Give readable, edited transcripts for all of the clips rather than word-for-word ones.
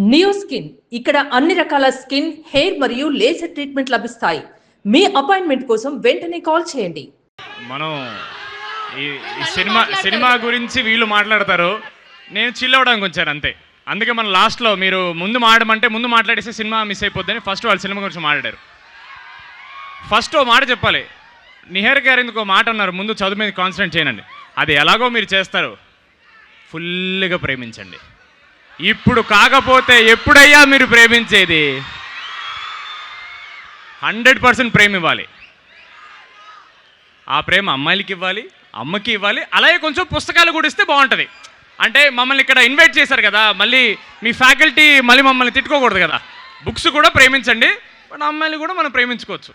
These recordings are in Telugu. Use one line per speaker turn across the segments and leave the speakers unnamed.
నియో స్కిన్ ఇక్కడ అన్ని రకాల స్కిన్, హెయిర్ మరియు లేజర్ ట్రీట్మెంట్ లభిస్తాయి. మీ అపాయింట్మెంట్ కోసం వెంటనే కాల్ చేయండి.
మనం ఈ సినిమా గురించి వీళ్ళు మాట్లాడతారు, నేను చిల్ అవ్వడానికి వచ్చాను అంతే. అందుకే మనం లాస్ట్లో మీరు ముందు మాట్లాడేస్తే సినిమా మిస్ అయిపోద్దని ఫస్ట్ వాళ్ళు సినిమా గురించి మాట్లాడారు. ఫస్ట్ ఓ మాట చెప్పాలి, నిహార్ గారు ఎందుకు మాట అన్నారు, ముందు చదువు మీద కాన్సన్ట్రేట్ చేయనండి. అది ఎలాగో మీరు చేస్తారు, ఫుల్గా ప్రేమించండి. ఇప్పుడు కాకపోతే ఎప్పుడయ్యా మీరు ప్రేమించేది? 100% ప్రేమ ఇవ్వాలి. ఆ ప్రేమ అమ్మాయిలకి ఇవ్వాలి, అమ్మకి ఇవ్వాలి. అలాగే కొంచెం పుస్తకాలు కూడా ఇస్తే బాగుంటుంది. అంటే మమ్మల్ని ఇక్కడ ఇన్వైట్ చేశారు కదా, మళ్ళీ మీ ఫ్యాకల్టీ మళ్ళీ మమ్మల్ని తిట్టుకోకూడదు కదా. బుక్స్ కూడా ప్రేమించండి, బట్ అమ్మాయిలు కూడా మనం ప్రేమించుకోవచ్చు.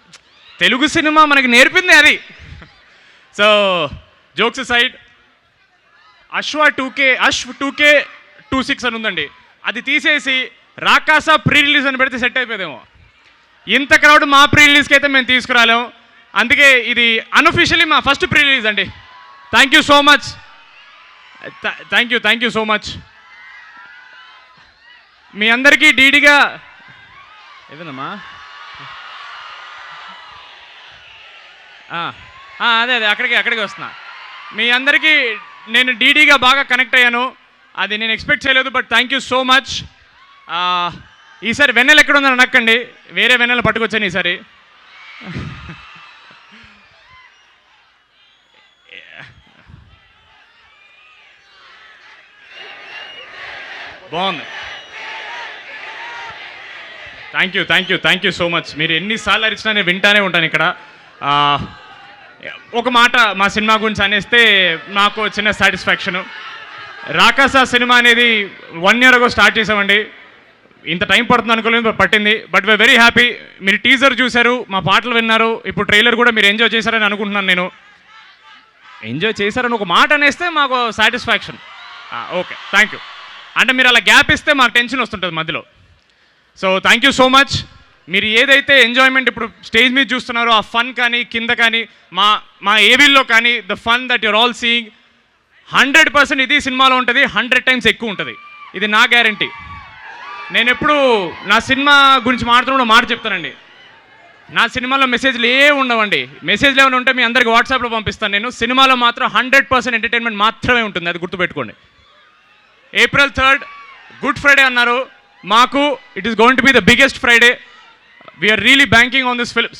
తెలుగు సినిమా మనకి నేర్పింది అది. సో జోక్స్ సైడ్, అశ్వ 2K26 అని ఉందండి, అది తీసేసి రాకాస ప్రీ రిలీజ్ అని పెడితే సెట్ అయిపోయేదేమో. ఇంత క్రౌడ్ మా ప్రీ రిలీజ్కి అయితే మేము తీసుకురాలేము. అందుకే ఇది అన్అఫీషియలీ మా ఫస్ట్ ప్రీ రిలీజ్ అండి. Thank you so much, thank you so much. మీ అందరికీ డీడీగా ఏదమ్మా అదే అక్కడికి వస్తున్నా. మీ అందరికీ నేను డీడీగా బాగా కనెక్ట్ అయ్యాను, అది నేను ఎక్స్పెక్ట్ చేయలేదు. But thank you so much. ఈసారి వెన్నెల ఎక్కడ ఉందని అనక్కండి, వేరే వెన్నెల పట్టుకొచ్చాను ఈసారి. బాగుంది. Thank you so much. మీరు ఎన్నిసార్లు అరిచినా నేను వింటానే ఉంటాను ఇక్కడ. ఒక మాట మా సినిమా గురించి అనేస్తే నాకు చిన్న సాటిస్ఫాక్షను. రాకాస సినిమా అనేది 1 year ago స్టార్ట్ చేసామండి. ఇంత టైం పడుతుంది అనుకోలేదు, పట్టింది. But we are very happy. మీరు టీజర్ చూశారు, మా పాటలు విన్నారు, ఇప్పుడు ట్రైలర్ కూడా మీరు ఎంజాయ్ చేశారని అనుకుంటున్నాను. నేను ఎంజాయ్ చేశారని ఒక మాట అనేస్తే మాకు సాటిస్ఫాక్షన్. Okay, thank you. అంటే మీరు అలా గ్యాప్ ఇస్తే మాకు టెన్షన్ వస్తుంటుంది మధ్యలో. So thank you so much. మీరు ఏదైతే ఎంజాయ్మెంట్ ఇప్పుడు స్టేజ్ మీద చూస్తున్నారో, ఆ ఫన్ కానీ కింద కానీ మా ఏవిల్లో కానీ, the fun that you're all seeing 100% ఇది సినిమాలో ఉంటుంది, 100 times ఎక్కువ ఉంటుంది. ఇది నా గ్యారంటీ. నేను ఎప్పుడు నా సినిమా గురించి మాట్లాడుతున్న మాట చెప్తానండి, నా సినిమాలో మెసేజ్లు ఉండవండి. మెసేజ్లు ఏమైనా ఉంటే మీ అందరికి వాట్సాప్లో పంపిస్తాను నేను. సినిమాలో మాత్రం 100% ఎంటర్టైన్మెంట్ మాత్రమే ఉంటుంది, అది గుర్తుపెట్టుకోండి. April 3rd గుడ్ ఫ్రైడే అన్నారు మాకు. It is going to be the biggest Friday. We are really banking on this film.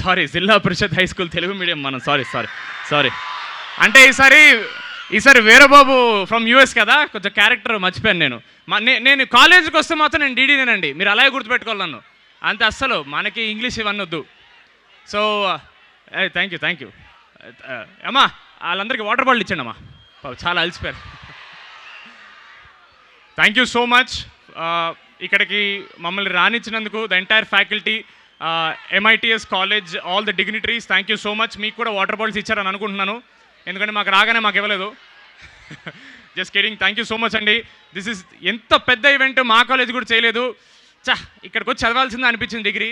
Sorry Zilla Parishad high school Telugu medium మనం. సారీ. అంటే ఈసారి వీరబాబు ఫ్రమ్ యూఎస్ కదా, కొంచెం క్యారెక్టర్ మర్చిపోయాను నేను. నేను కాలేజీకి వస్తే మాత్రం నేను డీడీనేనండి, మీరు అలాగే గుర్తుపెట్టుకోవాలి నన్ను. అంతే, అస్సలు మనకి ఇంగ్లీష్ ఇవన్నీ వద్దు. So thank you. అమ్మా వాళ్ళందరికీ వాటర్ బాటిల్ ఇచ్చండి అమ్మా, చాలా అలసిపోయారు. Thank you so much. ఇక్కడికి మమ్మల్ని రానిచ్చినందుకు the entire faculty, MITS college, all the dignitaries, thank you so much. మీకు కూడా వాటర్ బాటిల్స్ ఇచ్చారని అనుకుంటున్నాను, ఎందుకంటే మాకు రాగానే మాకు ఇవ్వలేదు. Just kidding. Thank you so much అండి. దిస్ ఇస్ ఎంత పెద్ద ఈవెంట్ మా కాలేజ్ కూడా చేయలేదు. ఇక్కడికి వచ్చి చదవాల్సిందే అనిపించింది డిగ్రీ.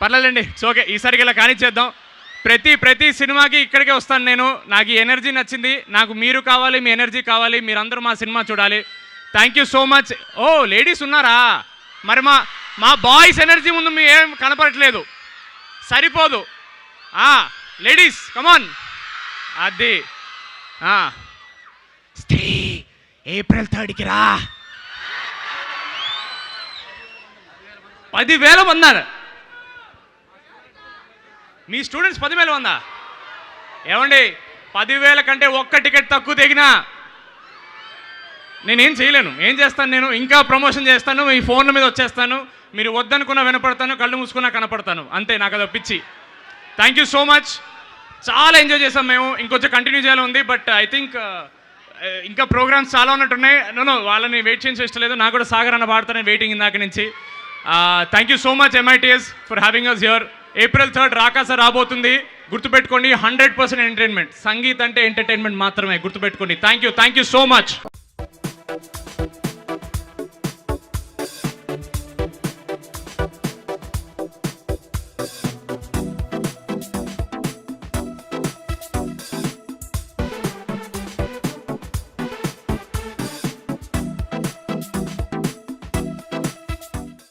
పర్లేదండి, ఓకే, ఈసారికి ఇలా కానిచ్చేద్దాం. ప్రతి సినిమాకి ఇక్కడికే వస్తాను నేను. నాకు ఈ ఎనర్జీ నచ్చింది, నాకు మీరు కావాలి, మీ ఎనర్జీ కావాలి, మీరందరూ మా సినిమా చూడాలి. Thank you so much. ఓ లేడీస్ ఉన్నారా? మరి మా బాయ్స్ ఎనర్జీ ముందు మీ ఏం కనపడట్లేదు, సరిపోదు. లేడీస్ కమాన్. అది స్త్రీ April 3rd రా 10,000 మంది. మీ స్టూడెంట్స్ 10,000 మందా? ఏమండి, 10,000 కంటే ఒక్క టికెట్ తక్కువ తెగినా నేనేం చేయలేను. ఏం చేస్తాను నేను? ఇంకా ప్రమోషన్ చేస్తాను, మీ ఫోన్ల మీద వచ్చేస్తాను, మీరు వద్దనుకున్నా వినపడతాను, కళ్ళు మూసుకున్నా కనపడతాను, అంతే. నాకు అది పిచ్చి. Thank you so much. చాలా ఎంజాయ్ చేసాం మేము. ఇంకొంచెం కంటిన్యూ చేయాలని ఉంది, బట్ ఐ థింక్ ఇంకా ప్రోగ్రామ్స్ చాలా ఉన్నట్టున్నాయి. నో వాళ్ళని వెయిట్ చేయించే ఇష్టం లేదు. నాకు కూడా సాగర్ అన్న పాడతానే వెయిటింగ్ ఇందాక నుంచి. Thank you so much MITS for having us here. April 3rd Rakaasa రాబోతుంది, గుర్తుపెట్టుకోండి. 100% ఎంటర్టైన్మెంట్. సంగీత్ అంటే ఎంటర్టైన్మెంట్ మాత్రమే, గుర్తుపెట్టుకోండి. Thank you so much.